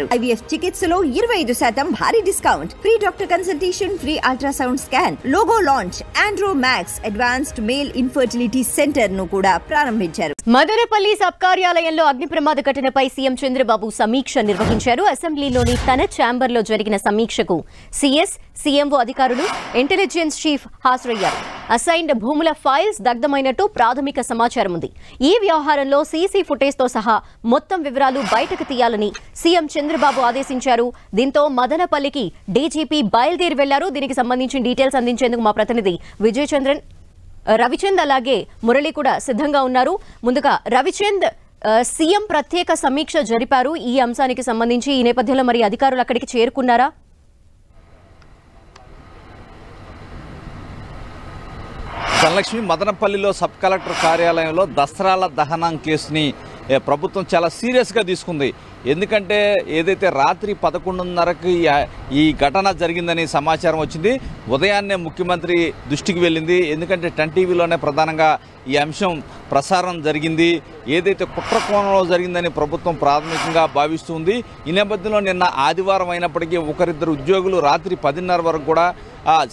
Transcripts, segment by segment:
IVF చికిత్సలో 25% భారీ discount, free doctor consultation, free ultrasound scan, logo launch, Andro max advanced male infertility centre ను కూడా ప్రారంభించారు. Madanapalle sub కార్యాలయంలో అగ్ని ప్రమాద ఘటనపై సీఎం చంద్రబాబు సమీక్ష నిర్వహించారు. అసెంబ్లీలోని తన ఛాంబర్ లో జరిగిన సమీక్షకు సీఎస్, సీఎంఓ అధికారులు, ఇంటెలిజెన్స్ చీఫ్ హాజరయ్యారు. అసైన్డ్ భూముల ఫైల్స్ దగ్ధమైనట్టు ప్రాథమిక సమాచారం ఉంది. ఈ వ్యవహారంలో సీసీ ఫుటేజ్ తో సహా మొత్తం వివరాలు బయటకు తీయాలని సీఎం చంద్రబాబు ఆదేశించారు. దీంతో మదనపల్లికి డీజీపీ బయలుదేరి వెళ్లారు. దీనికి సంబంధించిన డీటెయిల్స్ అందించేందుకు మా ప్రతినిధి విజయచంద్రన్, రవిచంద్ అలాగే మురళి కూడా సిద్ధంగా ఉన్నారు. ముందుగా రవిచంద్, సీఎం ప్రత్యేక సమీక్ష జరిపారు ఈ అంశానికి సంబంధించి. ఈ నేపథ్యంలో మరి అధికారులు అక్కడికి చేరుకున్నారా? ధనలక్ష్మి, మదనపల్లిలో సబ్ కలెక్టర్ కార్యాలయంలో దసరాల దహనం కేసుని ప్రభుత్వం చాలా సీరియస్గా తీసుకుంది. ఎందుకంటే ఏదైతే రాత్రి 11:30కి ఈ ఘటన జరిగిందని సమాచారం వచ్చింది. ఉదయాన్నే ముఖ్యమంత్రి దృష్టికి వెళ్ళింది. ఎందుకంటే 10 టీవీలోనే ప్రధానంగా ఈ అంశం ప్రసారం జరిగింది. ఏదైతే కుట్ర కోణంలో జరిగిందని ప్రభుత్వం ప్రాథమికంగా భావిస్తుంది. ఈ నేపథ్యంలో నిన్న ఆదివారం అయినప్పటికీ ఒకరిద్దరు ఉద్యోగులు రాత్రి 10:30 వరకు కూడా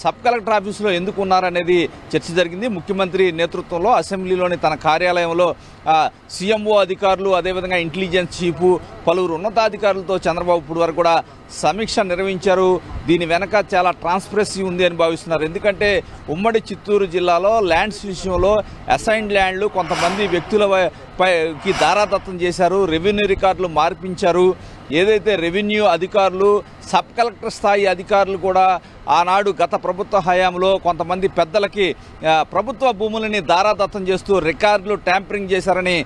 సబ్ కలెక్టర్ ఆఫీసులో ఎందుకు ఉన్నారనేది చర్చ జరిగింది. ముఖ్యమంత్రి నేతృత్వంలో అసెంబ్లీలోని తన కార్యాలయంలో సీఎంఓ అధికారులు, అదేవిధంగా ఇంటెలిజెన్స్ చీఫ్, పలువురు ఉన్నతాధికారులతో చంద్రబాబు ఇప్పుడు వరకు కూడా సమీక్ష నిర్వహించారు. దీని వెనక చాలా ట్రాన్స్పరెన్సీ ఉంది అని భావిస్తున్నారు. ఎందుకంటే ఉమ్మడి చిత్తూరు జిల్లాలో ల్యాండ్స్ విషయంలో అసైన్డ్ ల్యాండ్లు కొంతమంది వ్యక్తులకి దారాదత్తం చేశారు, రెవెన్యూ రికార్డులు మార్పించారు. ఏదైతే రెవెన్యూ అధికారులు, సబ్ కలెక్టర్ స్థాయి అధికారులు కూడా ఆనాడు గత ప్రభుత్వ హయాంలో కొంతమంది పెద్దలకి ప్రభుత్వ భూములని దారాదత్తం చేస్తూ రికార్డులు ట్యాంపరింగ్ చేశారని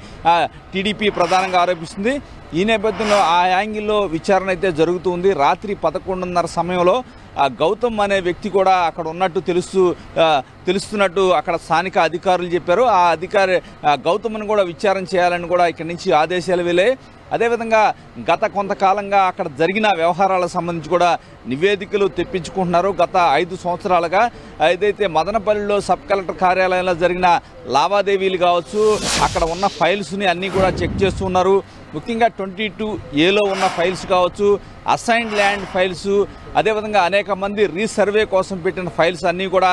టీడీపీ ప్రధానంగా ఆరోపిస్తుంది. ఈ నేపథ్యంలో ఆ యాంగిల్లో విచారణ అయితే జరుగుతుంది. రాత్రి 11:30 సమయంలో గౌతమ్ అనే వ్యక్తి కూడా అక్కడ ఉన్నట్టు తెలుస్తున్నట్టు అక్కడ స్థానిక అధికారులు చెప్పారు. ఆ అధికారి గౌతమ్ని కూడా విచారణ చేయాలని కూడా ఇక్కడి నుంచి ఆదేశాలు వెళ్ళాయి. అదేవిధంగా గత కొంతకాలంగా అక్కడ జరిగిన వ్యవహారాలకు సంబంధించి కూడా నివేదికలు తెప్పించుకుంటున్నారు. గత 5 సంవత్సరాలుగా ఏదైతే మదనపల్లిలో సబ్ కలెక్టర్ కార్యాలయంలో జరిగిన లావాదేవీలు కావచ్చు, అక్కడ ఉన్న ఫైల్స్ని అన్నీ కూడా చెక్ చేస్తున్నారు. ముఖ్యంగా 22A ఉన్న ఫైల్స్ కావచ్చు, అసైన్డ్ ల్యాండ్ ఫైల్స్, అదేవిధంగా అనేక మంది రీసర్వే కోసం పెట్టిన ఫైల్స్ అన్నీ కూడా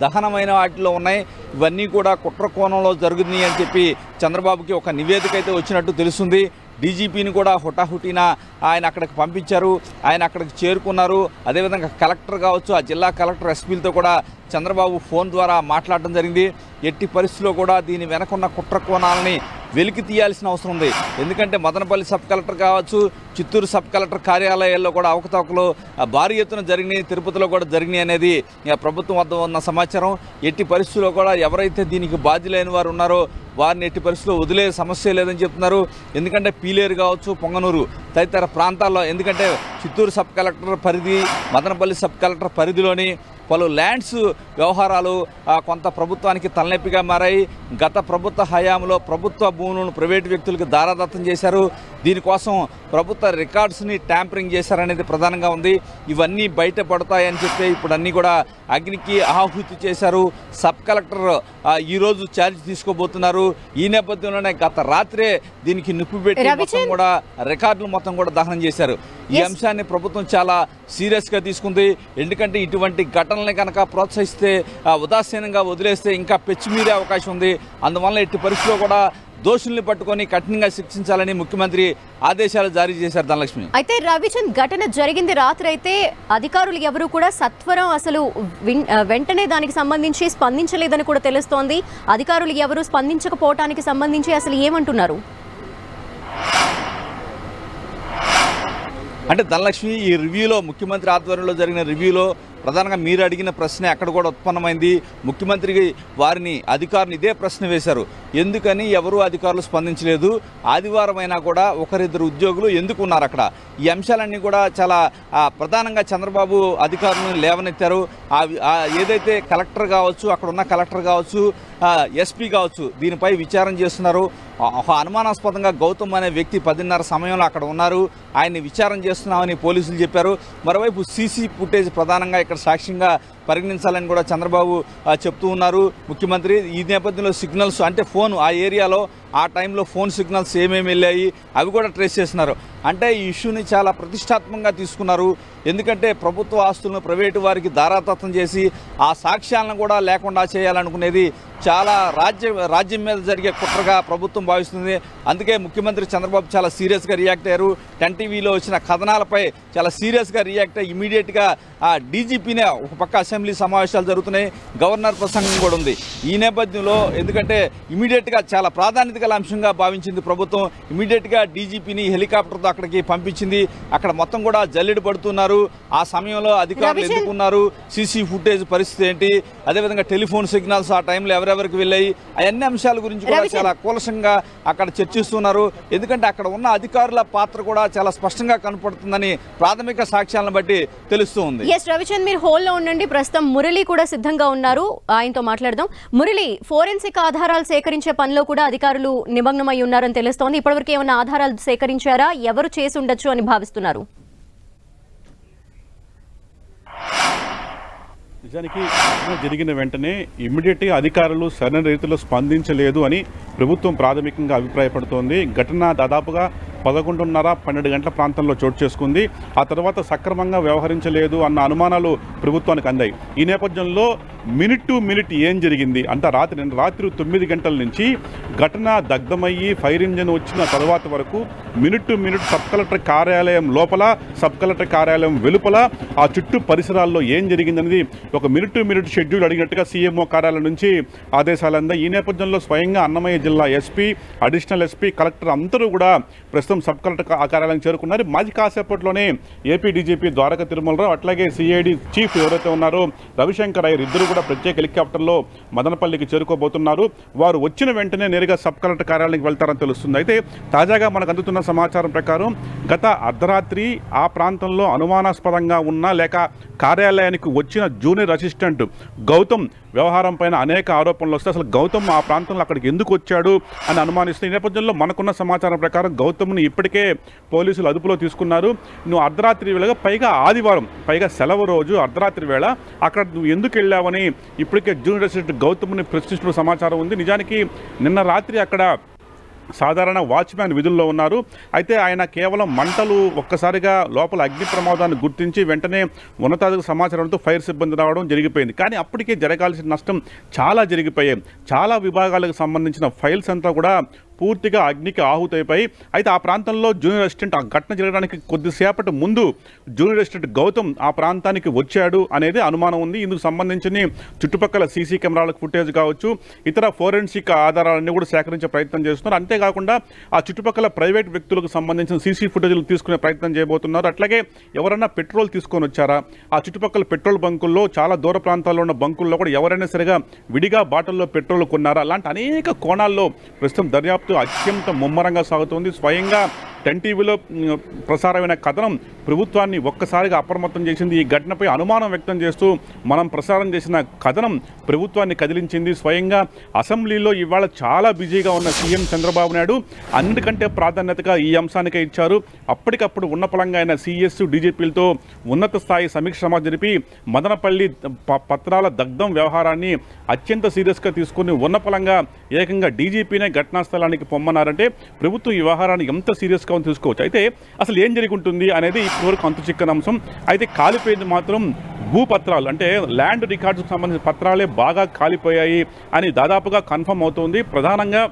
దహనమైన వాటిలో ఉన్నాయి. ఇవన్నీ కూడా కుట్ర కోణంలో జరుగుతున్నాయి అని చెప్పి చంద్రబాబుకి ఒక నివేదిక అయితే వచ్చినట్టు తెలుస్తుంది. డీజీపీని కూడా హుటాహుటిన ఆయన అక్కడికి పంపించారు. ఆయన అక్కడికి చేరుకున్నారు. అదేవిధంగా కలెక్టర్ కావచ్చు, ఆ జిల్లా కలెక్టర్, ఎస్పీలతో కూడా చంద్రబాబు ఫోన్ ద్వారా మాట్లాడడం జరిగింది. ఎట్టి పరిస్థితుల్లో కూడా దీని వెనకున్న కుట్ర కోణాలని వెలికి తీయాల్సిన అవసరం ఉంది. ఎందుకంటే మదనపల్లి సబ్ కలెక్టర్ కావచ్చు, చిత్తూరు సబ్ కలెక్టర్ కార్యాలయాల్లో కూడా అవకతవకలు భారీ ఎత్తున జరిగినాయి, తిరుపతిలో కూడా జరిగినాయి అనేది ప్రభుత్వం వద్ద ఉన్న సమాచారం. ఎట్టి పరిస్థితుల్లో కూడా ఎవరైతే దీనికి బాధ్యులైన వారు ఉన్నారో వారిని ఎట్టి పరిస్థితుల్లో వదిలే సమస్య లేదని చెప్తున్నారు. ఎందుకంటే పీలేరు కావచ్చు, పొంగనూరు తదితర ప్రాంతాల్లో, ఎందుకంటే చిత్తూరు సబ్ కలెక్టర్ పరిధి, మదనపల్లి సబ్ కలెక్టర్ పరిధిలోని పలు ల్యాండ్స్ వ్యవహారాలు కొంత ప్రభుత్వానికి తలనొప్పిగా మారాయి. గత ప్రభుత్వ హయాంలో ప్రభుత్వ భూములను ప్రైవేటు వ్యక్తులకు దారాదత్తం చేశారు. దీనికోసం ప్రభుత్వ రికార్డ్స్ని ట్యాంపరింగ్ చేశారనేది ప్రధానంగా ఉంది. ఇవన్నీ బయటపడతాయని చెప్పి ఇప్పుడు అన్నీ కూడా అగ్నికి ఆహుతి చేశారు. సబ్ కలెక్టర్ ఈరోజు ఛార్జ్ తీసుకోబోతున్నారు. ఈ నేపథ్యంలోనే గత రాత్రే దీనికి నిప్పు పెట్టి మొత్తం కూడా రికార్డులు మొత్తం కూడా దహనం చేశారు. ఈ అంశాన్ని ప్రభుత్వం చాలా సీరియస్గా తీసుకుంది. ఎందుకంటే ఇటువంటి ఘటనల్ని కనుక ప్రోత్సహిస్తే, ఉదాసీనంగా వదిలేస్తే ఇంకా పెచ్చిమీరే అవకాశం ఉంది. అందువల్ల ఎట్టి పరిస్థితుల్లో కూడా దోషుల్ని పట్టుకొని కఠినంగా శిక్షించాలని ముఖ్యమంత్రి ఆదేశాలు జారీ చేశారు. ధనలక్ష్మి, అయితే రవిచంద్, ఘటన జరిగింది రాత్రి అయితే అధికారులు ఎవరు కూడా సత్వరం అసలు వెంటనే దానికి సంబంధించి స్పందించలేదని కూడా తెలుస్తోంది. అధికారులు ఎవరు స్పందించకపోవటానికి సంబంధించి అసలు ఏమంటున్నారు? అంటే ధనలక్ష్మి, ఈ రివ్యూలో ముఖ్యమంత్రి ఆధ్వర్యంలో జరిగిన రివ్యూలో ప్రధానంగా మీరు అడిగిన ప్రశ్నే అక్కడ కూడా ఉత్పన్నమైంది. ముఖ్యమంత్రికి వారిని అధికారులు ఇదే ప్రశ్న వేశారు. ఎందుకని ఎవరు అధికారులు స్పందించలేదు, ఆదివారం అయినా కూడా ఒకరిద్దరు ఉద్యోగులు ఎందుకు ఉన్నారు అక్కడ? ఈ అంశాలన్నీ కూడా చాలా ప్రధానంగా చంద్రబాబు అధికారులను లేవనెత్తారు. ఏదైతే కలెక్టర్ కావచ్చు, అక్కడ ఉన్న కలెక్టర్ కావచ్చు, ఎస్పీ కావచ్చు, దీనిపై విచారణ చేస్తున్నారు. అనుమానాస్పదంగా గౌతమ్ అనే వ్యక్తి 10:30 సమయంలో అక్కడ ఉన్నారు. ఆయన్ని విచారణ చేస్తున్నామని పోలీసులు చెప్పారు. మరోవైపు సీసీ ఫుటేజ్ ప్రధానంగా ఇక్కడ సాక్ష్యంగా పరిగణించాలని కూడా చంద్రబాబు చెప్తూ ఉన్నారు ముఖ్యమంత్రి. ఈ నేపథ్యంలో సిగ్నల్స్ అంటే ఫోన్ ఆ ఏరియాలో ఆ టైంలో ఫోన్ సిగ్నల్స్ ఏమేమి వెళ్ళాయి అవి కూడా ట్రేస్ చేస్తున్నారు. అంటే ఈ ఇష్యూని చాలా ప్రతిష్టాత్మకంగా తీసుకున్నారు. ఎందుకంటే ప్రభుత్వ ఆస్తులను ప్రైవేటు వారికి దారాదత్తం చేసి ఆ సాక్ష్యాలను కూడా లేకుండా చేయాలనుకునేది చాలా రాజ్యం మీద జరిగే కుట్రగా ప్రభుత్వం భావిస్తుంది. అందుకే ముఖ్యమంత్రి చంద్రబాబు చాలా సీరియస్గా రియాక్ట్ అయ్యారు. 10 టీవీలో వచ్చిన కథనాలపై చాలా సీరియస్గా రియాక్ట్ అయ్యి ఇమీడియట్గా ఆ డీజీపీనే ఒక పక్క అసెంబ్లీ సమావేశాలు జరుగుతున్నాయి, గవర్నర్ ప్రసంగం కూడా ఉంది. ఈ నేపథ్యంలో ఎందుకంటే ఇమీడియట్గా చాలా ప్రాధాన్యత గల అంశంగా భావించింది ప్రభుత్వం. ఇమీడియట్గా డీజీపీని హెలికాప్టర్తో అక్కడికి పంపించింది. అక్కడ మొత్తం కూడా జల్లెడ పడుతున్నారు. ఆ సమయంలో అధికారులు ఎందుకున్నారు, సీసీ ఫుటేజ్ పరిస్థితి ఏంటి, అదేవిధంగా టెలిఫోన్ సిగ్నల్స్ ఆ టైంలో ఎవరెవరికి వెళ్ళాయి, అన్ని అంశాల గురించి కూడా చాలా కూలసంగా అక్కడ చర్చిస్తున్నారు. ఎందుకంటే అక్కడ ఉన్న అధికారుల పాత్ర కూడా చాలా స్పష్టంగా కనపడుతుందని ప్రాథమిక సాక్ష్యాలను బట్టి తెలుస్తూ ఉంది. రవిచంద్, మీరు హోల్లో ఉండండి. ప్రస్తుతం మురళి కూడా సిద్ధంగా ఉన్నారు, ఆయనతో మాట్లాడదాం. మురళి, ఫోరెన్సిక్ ఆధారాలు సేకరించే పనిలో కూడా అధికారులు నిమగ్నమై ఉన్నారని తెలుస్తోంది. ఇప్పటివరకు ఏమైనా ఆధారాలు సేకరించారా? ఎవరు చేసి ఉండొచ్చు అని భావిస్తున్నారు? నిజానికి జరిగిన వెంటనే ఇమ్మీడియట్గా అధికారులు సరైన రీతిలో స్పందించలేదు అని ప్రభుత్వం ప్రాథమికంగా అభిప్రాయపడుతోంది. ఘటన దాదాపుగా 11:30-12 గంటల ప్రాంతంలో చోటు చేసుకుంది. ఆ తర్వాత సక్రమంగా వ్యవహరించలేదు అన్న అనుమానాలు ప్రభుత్వానికి అందాయి. ఈ నేపథ్యంలో మినిట్ టు మినిట్ ఏం జరిగింది అంటే రాత్రి 9 గంటల నుంచి ఘటన దగ్ధమయ్యి ఫైర్ ఇంజన్ వచ్చిన తర్వాత వరకు minute to minute sub collector కార్యాలయం లోపల, సబ్ కలెక్టర్ కార్యాలయం వెలుపల, ఆ చుట్టూ పరిసరాల్లో ఏం జరిగిందనేది ఒక మినిట్ టు మినిట్ షెడ్యూల్ అడిగినట్టుగా సీఎంఓ కార్యాలయం నుంచి ఆదేశాలు అందాయి. ఈ నేపథ్యంలో స్వయంగా అన్నమయ్య జిల్లా ఎస్పీ, అడిషనల్ ఎస్పీ, కలెక్టర్ అందరూ కూడా ప్రస్తుతం సబ్ కలెక్టర్ కార్యాలయం చేరుకున్నారు. మాజీ కాసేపట్లోనే ఏపీ డీజీపీ ద్వారక తిరుమలరావు, అట్లాగే సిఐడి చీఫ్ ఎవరైతే ఉన్నారో రవిశంకర్ అయ్యర్ ఇద్దరు కూడా ప్రత్యేక హెలికాప్టర్లో మదనపల్లికి చేరుకోబోతున్నారు. వారు వచ్చిన వెంటనే నేరుగా సబ్ కలెక్టర్ కార్యాలయానికి వెళ్తారని తెలుస్తుంది. అయితే తాజాగా మనకు అందుతున్న సమాచారం ప్రకారం గత అర్ధరాత్రి ఆ ప్రాంతంలో అనుమానాస్పదంగా ఉన్న లేక కార్యాలయానికి వచ్చిన జూనియర్ అసిస్టెంట్ గౌతమ్ వ్యవహారం పైన అనేక ఆరోపణలు వస్తే అసలు గౌతమ్ ఆ ప్రాంతంలో అక్కడికి ఎందుకు వచ్చాడు అని అనుమానిస్తే, ఈ నేపథ్యంలో మనకున్న సమాచారం ప్రకారం గౌతమ్ని ఇప్పటికే పోలీసులు అదుపులో తీసుకున్నారు. నువ్వు అర్ధరాత్రి వేళగా, పైగా ఆదివారం, పైగా సెలవు రోజు అర్ధరాత్రి వేళ అక్కడ నువ్వు ఎందుకు వెళ్ళావని ఇప్పటికే జూనియర్ అసిస్టెంట్ గౌతమ్ని ప్రశ్నిస్తున్న సమాచారం ఉంది. నిజానికి నిన్న రాత్రి అక్కడ సాధారణ వాచ్మ్యాన్ విధుల్లో ఉన్నారు. అయితే ఆయన కేవలం మంటలు ఒక్కసారిగా లోపల అగ్ని ప్రమాదాన్ని గుర్తించి వెంటనే ఉన్నతాధికారుల సమాచారంతో ఫైర్ సిబ్బంది రావడం జరిగిపోయింది. కానీ అప్పటికే జరగాల్సిన నష్టం చాలా జరిగిపోయాయి. చాలా విభాగాలకు సంబంధించిన ఫైల్స్ అంతా కూడా పూర్తిగా అగ్నికి ఆహుతైపోయి, అయితే ఆ ప్రాంతంలో జూనియర్ అసిస్టెంట్ ఆ ఘటన జరగడానికి కొద్దిసేపటి ముందు జూనియర్ అసిస్టెంట్ గౌతమ్ ఆ ప్రాంతానికి వచ్చాడు అనేది అనుమానం ఉంది. ఇందుకు సంబంధించిన చుట్టుపక్కల సీసీ కెమెరాల ఫుటేజ్ కావచ్చు, ఇతర ఫోరెన్సిక్ ఆధారాలన్నీ కూడా సేకరించే ప్రయత్నం చేస్తున్నారు. అంతేకాకుండా ఆ చుట్టుపక్కల ప్రైవేట్ వ్యక్తులకు సంబంధించిన సీసీ ఫుటేజ్లు తీసుకునే ప్రయత్నం చేయబోతున్నారు. అట్లాగే ఎవరైనా పెట్రోల్ తీసుకొని వచ్చారా, ఆ చుట్టుపక్కల పెట్రోల్ బంకుల్లో, చాలా దూర ప్రాంతాల్లో ఉన్న బంకుల్లో కూడా ఎవరైనా సరిగా విడిగా బాటిల్లో పెట్రోల్ కొన్నారా, అలాంటి అనేక కోణాల్లో ప్రస్తుతం దర్యాప్తు అత్యంత ముమ్మరంగా సాగుతోంది. స్వయంగా 10 టీవీలో ప్రసారమైన కథనం ప్రభుత్వాన్ని ఒక్కసారిగా అప్రమత్తం చేసింది. ఈ ఘటనపై అనుమానం వ్యక్తం చేస్తూ మనం ప్రసారం చేసిన కథనం ప్రభుత్వాన్ని కదిలించింది. స్వయంగా అసెంబ్లీలో ఇవాళ చాలా బిజీగా ఉన్న సీఎం చంద్రబాబు నాయుడు అన్నిటికంటే ప్రాధాన్యతగా ఈ అంశానికే ఇచ్చారు. అప్పటికప్పుడు ఉన్నపలంగా ఆయన సీఎస్, డీజీపీలతో ఉన్నత స్థాయి సమీక్ష సమావేశం జరిపి మదనపల్లి పత్రాల దగ్ధం వ్యవహారాన్ని అత్యంత సీరియస్గా తీసుకుని ఉన్నపలంగా ఏకంగా డీజీపీనే ఘటనా స్థలానికి పొమ్మన్నారంటే ప్రభుత్వం ఈ వ్యవహారాన్ని ఎంత సీరియస్గా తీసుకోవచ్చు. అయితే అసలు ఏం జరిగి ఉంటుంది అనేది ఇప్పటివరకు అంతు చిక్కని అంశం. అయితే కాలిపోయింది మాత్రం భూపత్రాలు, అంటే ల్యాండ్ రికార్డ్స్కి సంబంధించిన పత్రాలే బాగా కాలిపోయాయి అని దాదాపుగా కన్ఫర్మ్ అవుతుంది. ప్రధానంగా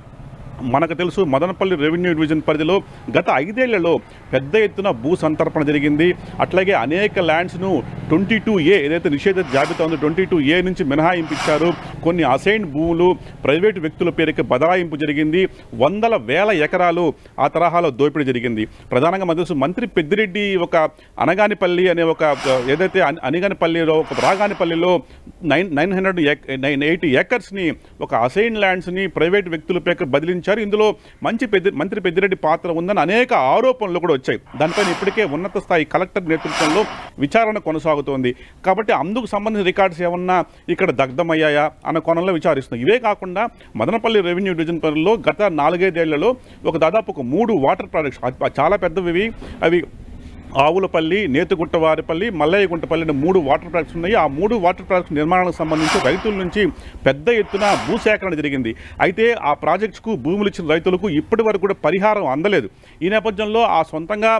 మనకు తెలుసు మదనపల్లి రెవెన్యూ డివిజన్ పరిధిలో గత 5 ఏళ్లలో పెద్ద ఎత్తున భూ సంతర్పణ జరిగింది. అట్లాగే అనేక ల్యాండ్స్ను 22A ఏదైతే నిషేధిత జాబితా ఉందో 22A నుంచి మినహాయింపించారు. కొన్ని అసైన్ భూములు ప్రైవేటు వ్యక్తుల పేరుకి బదలాయింపు జరిగింది. వందల వేల ఎకరాలు ఆ తరహాలో దోపిడీ జరిగింది. ప్రధానంగా మన తెలుసు మంత్రి పెద్దిరెడ్డి ఒక అనగానిపల్లి అనే ఒక ఏదైతే అనిగానిపల్లిలో ఒక రాగానిపల్లిలో 980 ఏకర్స్ని ఒక అసైన్ ల్యాండ్స్ని ప్రైవేటు వ్యక్తుల పేరుకి బదిలించారు. ఇందులో మంత్రి పెద్దిరెడ్డి పాత్ర ఉందని అనేక ఆరోపణలు కూడా వచ్చాయి. దానిపైన ఇప్పటికే ఉన్నత స్థాయి కలెక్టర్ నేతృత్వంలో విచారణ కొనసాగుతోంది. కాబట్టి అందుకు సంబంధించిన రికార్డ్స్ ఏమన్నా ఇక్కడ దగ్ధమయ్యాయా అన్న కోణంలో విచారిస్తున్నాయి. ఇవే కాకుండా మదనపల్లి రెవెన్యూ డివిజన్ పరిధిలో గత 4-5 ఏళ్లలో ఒక దాదాపు 3 వాటర్ ప్రాజెక్ట్స్ చాలా పెద్దవి, అవి ఆవులపల్లి, నేతుగుట్టవారిపల్లి, మల్లయ్యగుంటపల్లి అనే 3 వాటర్ ప్రాజెక్ట్స్ ఉన్నాయి. ఆ 3 వాటర్ ప్రాజెక్ట్స్ నిర్మాణానికి సంబంధించి రైతుల నుంచి పెద్ద ఎత్తున భూసేకరణ జరిగింది. అయితే ఆ ప్రాజెక్ట్స్కు భూములు ఇచ్చిన రైతులకు ఇప్పటి వరకు కూడా పరిహారం అందలేదు. ఈ నేపథ్యంలో ఆ సొంతంగా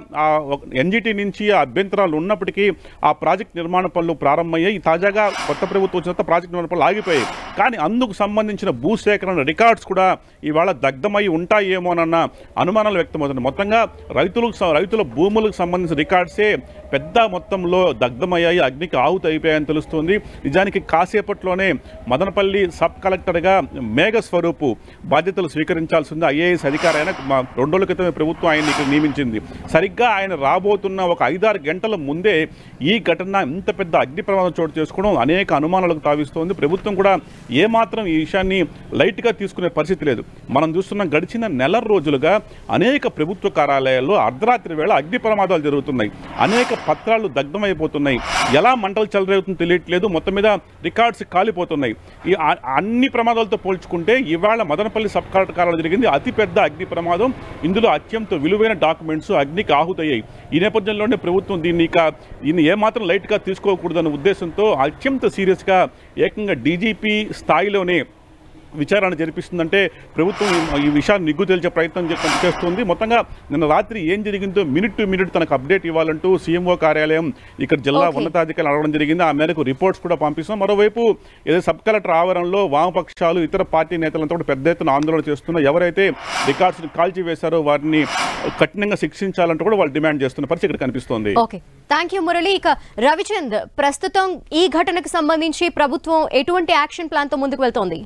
ఎన్జిటి నుంచి ఆ అభ్యంతరాలు ఉన్నప్పటికీ ఆ ప్రాజెక్ట్ నిర్మాణ పనులు ప్రారంభమయ్యాయి. తాజాగా కొత్త ప్రభుత్వం వచ్చిన ప్రాజెక్ట్ నిర్మాణ పనులు ఆగిపోయాయి. కానీ అందుకు సంబంధించిన భూసేకరణ రికార్డ్స్ కూడా ఇవాళ దగ్ధమై ఉంటాయేమోనన్న అనుమానాలు వ్యక్తమవుతున్నాయి. మొత్తంగా రైతుల భూములకు సంబంధించిన రికార్డ్సే పెద్ద మొత్తంలో దగ్ధమయ్యాయి, అగ్నికి ఆహుతి అయిపోయాయని తెలుస్తుంది. నిజానికి కాసేపట్లోనే మదనపల్లి సబ్ కలెక్టర్గా మేఘస్వరూపు బాధ్యతలు స్వీకరించాల్సింది. ఐఏఎస్ అధికారి అయిన 2 రోజుల క్రితమే ప్రభుత్వం ఆయన ఇక్కడ నియమించింది. సరిగ్గా ఆయన రాబోతున్న ఒక 5-6 గంటల ముందే ఈ ఘటన ఇంత పెద్ద అగ్ని ప్రమాదం చోటు చేసుకోవడం అనేక అనుమానాలకు తావిస్తోంది. ప్రభుత్వం కూడా ఏమాత్రం ఈ విషయాన్ని లైట్గా తీసుకునే పరిస్థితి లేదు. మనం చూస్తున్న గడిచిన నెల రోజులుగా అనేక ప్రభుత్వ కార్యాలయాల్లో అర్ధరాత్రి వేళ అగ్ని ప్రమాదాలు జరుగుతున్నాయి. అనేక పత్రాలు దగ్ధమైపోతున్నాయి. ఎలా మంటలు చెలరేగుతుందో తెలియట్లేదు. మొత్తం మీద రికార్డ్స్ కాలిపోతున్నాయి. ఈ అన్ని ప్రమాదాలతో పోల్చుకుంటే ఇవాళ మదనపల్లి సబ్ కలెక్టర్ కార్యాలయం జరిగింది అతిపెద్ద అగ్ని ప్రమాదం. ఇందులో అత్యంత విలువైన డాక్యుమెంట్స్ అగ్నికి ఆహుతయ్యాయి. ఈ నేపథ్యంలోనే ప్రభుత్వం దీన్ని ఏమాత్రం లైట్గా తీసుకోకూడదన్న ఉద్దేశంతో అత్యంత సీరియస్గా ఏకంగా డీజీపీ స్థాయిలోనే విచారణ జరిపిస్తుందంటే ప్రభుత్వం ఈ విషయాన్ని నిగ్గు తేల్చే ప్రయత్నం చేస్తుంది. మొత్తంగా నిన్న రాత్రి ఏం జరిగిందో మినిట్ టు మినిట్ తనకు అప్డేట్ ఇవ్వాలంటూ సీఎంఓ కార్యాలయం ఇక్కడ జిల్లా ఉన్నతాధికారులు అడగడం జరిగింది. ఆ మేరకు రిపోర్ట్స్ కూడా పంపిస్తాం. మరోవైపు ఏదో సబ్ కలెక్టర్ ఆవరణలో వామపక్షాలు ఇతర పార్టీ నేతలంతా కూడా పెద్ద ఎత్తున ఆందోళన చేస్తున్నారు. ఎవరైతే రికార్డ్స్ని కాల్చివేశారో వారిని కఠినంగా శిక్షించాలంటూ కూడా వాళ్ళు డిమాండ్ చేస్తున్న పరిస్థితి ఇక్కడ కనిపిస్తోంది. Thank you Murali. ఇక రవిచంద్, ప్రస్తుతం ఈ ఘటనకు సంబంధించి ప్రభుత్వం ఎటువంటి యాక్షన్ ప్లాన్ తో ముందుకు వెళ్తోంది?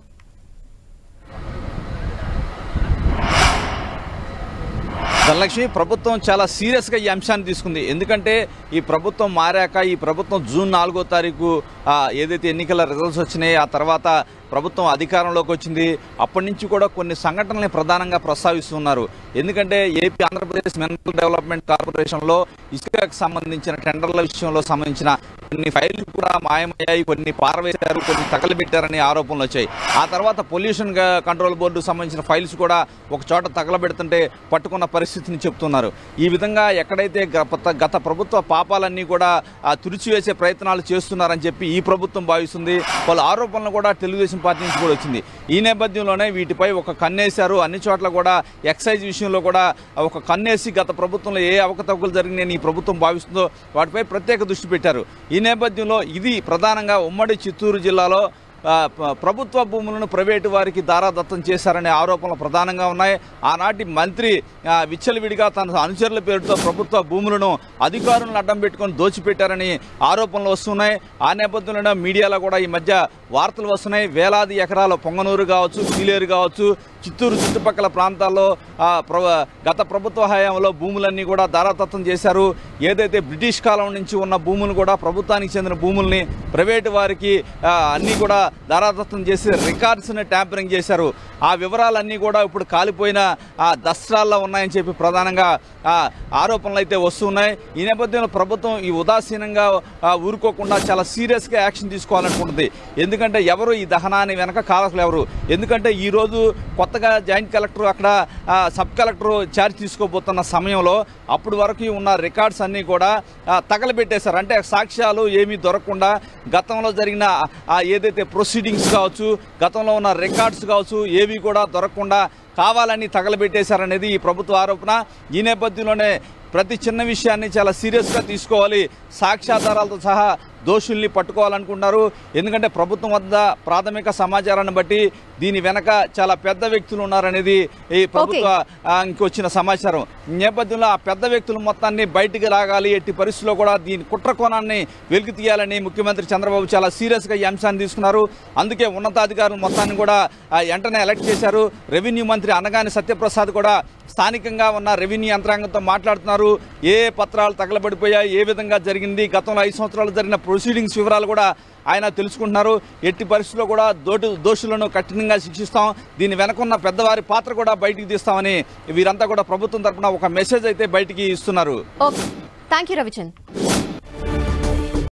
ధనలక్ష్మి, ప్రభుత్వం చాలా సీరియస్గా ఈ అంశాన్ని తీసుకుంది. ఎందుకంటే ఈ ప్రభుత్వం మారాక, ఈ ప్రభుత్వం జూన్ 4వ తారీఖు ఏదైతే ఎన్నికల రిజల్ట్స్ వచ్చినాయి, ఆ తర్వాత ప్రభుత్వం అధికారంలోకి వచ్చింది. అప్పటి నుంచి కూడా కొన్ని సంఘటనల్ని ప్రధానంగా ప్రస్తావిస్తున్నారు. ఎందుకంటే ఏపీ ఆంధ్రప్రదేశ్ మినరల్ డెవలప్మెంట్ కార్పొరేషన్లో ఇసుకకు సంబంధించిన టెండర్ల విషయంలో సంబంధించిన కొన్ని ఫైళ్లు కూడా మాయమయ్యాయి, కొన్ని పారవేశారు, కొన్ని తగలబెట్టారని ఆరోపణలు వచ్చాయి. ఆ తర్వాత పొల్యూషన్ కంట్రోల్ బోర్డుకు సంబంధించిన ఫైల్స్ కూడా ఒక చోట తగలబెడుతుంటే పట్టుకున్న పరిస్థితిని చెప్తున్నారు. ఈ విధంగా ఎక్కడైతే గత ప్రభుత్వ పాపాలన్నీ కూడా తుడిచివేసే ప్రయత్నాలు చేస్తున్నారని చెప్పి ఈ ప్రభుత్వం భావిస్తుంది. వాళ్ళ ఆరోపణలు కూడా తెలుగుదేశం పార్టీ నుంచి కూడా వచ్చింది. ఈ నేపథ్యంలోనే వీటిపై ఒక కన్నేశారు. అన్ని చోట్ల కూడా ఎక్సైజ్ విషయంలో కూడా ఒక కన్నేసి గత ప్రభుత్వంలో ఏ అవకతవకలు జరిగినాయని ఈ ప్రభుత్వం భావిస్తుందో వాటిపై ప్రత్యేక దృష్టి పెట్టారు. ఈ నేపథ్యంలో ఇది ప్రధానంగా ఉమ్మడి చిత్తూరు జిల్లాలో ప్రభుత్వ భూములను ప్రైవేటు వారికి దారాదత్తం చేశారనే ఆరోపణలు ప్రధానంగా ఉన్నాయి. ఆనాటి మంత్రి విచ్చలవిడిగా తన అనుచరుల పేరుతో ప్రభుత్వ భూములను అధికారులను అడ్డం పెట్టుకొని దోచిపెట్టారని ఆరోపణలు వస్తున్నాయి. ఆ నేపథ్యంలో మీడియాలో కూడా ఈ మధ్య వార్తలు వస్తున్నాయి. వేలాది ఎకరాల పొంగనూరు కావచ్చు, కీలేరు కావచ్చు, చిత్తూరు చుట్టుపక్కల ప్రాంతాల్లో గత ప్రభుత్వ హయాంలో భూములన్నీ కూడా దారాదత్తం చేశారు. ఏదైతే బ్రిటిష్ కాలం నుంచి ఉన్న భూములు కూడా ప్రభుత్వానికి చెందిన భూముల్ని ప్రైవేటు వారికి అన్నీ కూడా దారాదత్తం చేసి రికార్డ్స్ని ట్యాంపరింగ్ చేశారు. ఆ వివరాలన్నీ కూడా ఇప్పుడు కాలిపోయిన దస్త్రాల్లో ఉన్నాయని చెప్పి ప్రధానంగా ఆరోపణలు అయితే వస్తున్నాయి. ఈ నేపథ్యంలో ప్రభుత్వం ఈ ఉదాసీనంగా ఊరుకోకుండా చాలా సీరియస్గా యాక్షన్ తీసుకోవాలనుకుంటుంది. ఎందుకంటే ఎవరు ఈ దహనాన్ని వెనక కారకులు ఎవరు? ఎందుకంటే ఈరోజు కొత్తగా జాయింట్ కలెక్టర్ అక్కడ సబ్ కలెక్టర్ ఛార్జ్ తీసుకోబోతున్న సమయంలో అప్పటి వరకు ఉన్న రికార్డ్స్ అన్నీ కూడా తగలబెట్టేశారు. అంటే సాక్ష్యాలు ఏమీ దొరకకుండా గతంలో జరిగిన ఏదైతే ప్రొసీడింగ్స్ కావచ్చు, గతంలో ఉన్న రికార్డ్స్ కావచ్చు, ఏవి కూడా దొరకకుండా కావాలని తగలబెట్టేశారనేది ఈ ప్రభుత్వ ఆరోపణ. ఈ నేపథ్యంలోనే ప్రతి చిన్న విషయాన్ని చాలా సీరియస్గా తీసుకోవాలి, సాక్ష్యాధారాలతో సహా దోషుల్ని పట్టుకోవాలనుకుంటున్నారు. ఎందుకంటే ప్రభుత్వం వద్ద ప్రాథమిక సమాచారాన్ని బట్టి దీని వెనక చాలా పెద్ద వ్యక్తులు ఉన్నారనేది ఈ ప్రభుత్వ వచ్చిన సమాచారం. ఈ నేపథ్యంలో ఆ పెద్ద వ్యక్తులు మొత్తాన్ని బయటికి లాగాలి, ఎట్టి పరిస్థితుల్లో కూడా దీని కుట్ర కోణాన్ని వెలికి తీయాలని ముఖ్యమంత్రి చంద్రబాబు చాలా సీరియస్గా ఈ అంశాన్ని తీసుకున్నారు. అందుకే ఉన్నతాధికారులు మొత్తాన్ని కూడా వెంటనే ఎలక్ట్ చేశారు. రెవెన్యూ మంత్రి అనగాని సత్యప్రసాద్ కూడా స్థానికంగా ఉన్న రెవెన్యూ యంత్రాంగంతో మాట్లాడుతున్నారు. ఏ పత్రాలు తగలబడిపోయాయి, ఏ విధంగా జరిగింది, గతంలో 5 సంవత్సరాలు జరిగిన ప్రొసీడింగ్స్ వివరాలు కూడా ఆయన తెలుసుకుంటున్నారు. ఎట్టి పరిస్థితుల్లో కూడా దోషులను కఠినంగా శిక్షిస్తాం, దీని వెనకున్న పెద్దవారి పాత్ర కూడా బయటికి తీస్తామని వీరంతా కూడా ప్రభుత్వం తరఫున ఒక మెసేజ్ అయితే బయటికి ఇస్తున్నారు. Thank you Ravichand.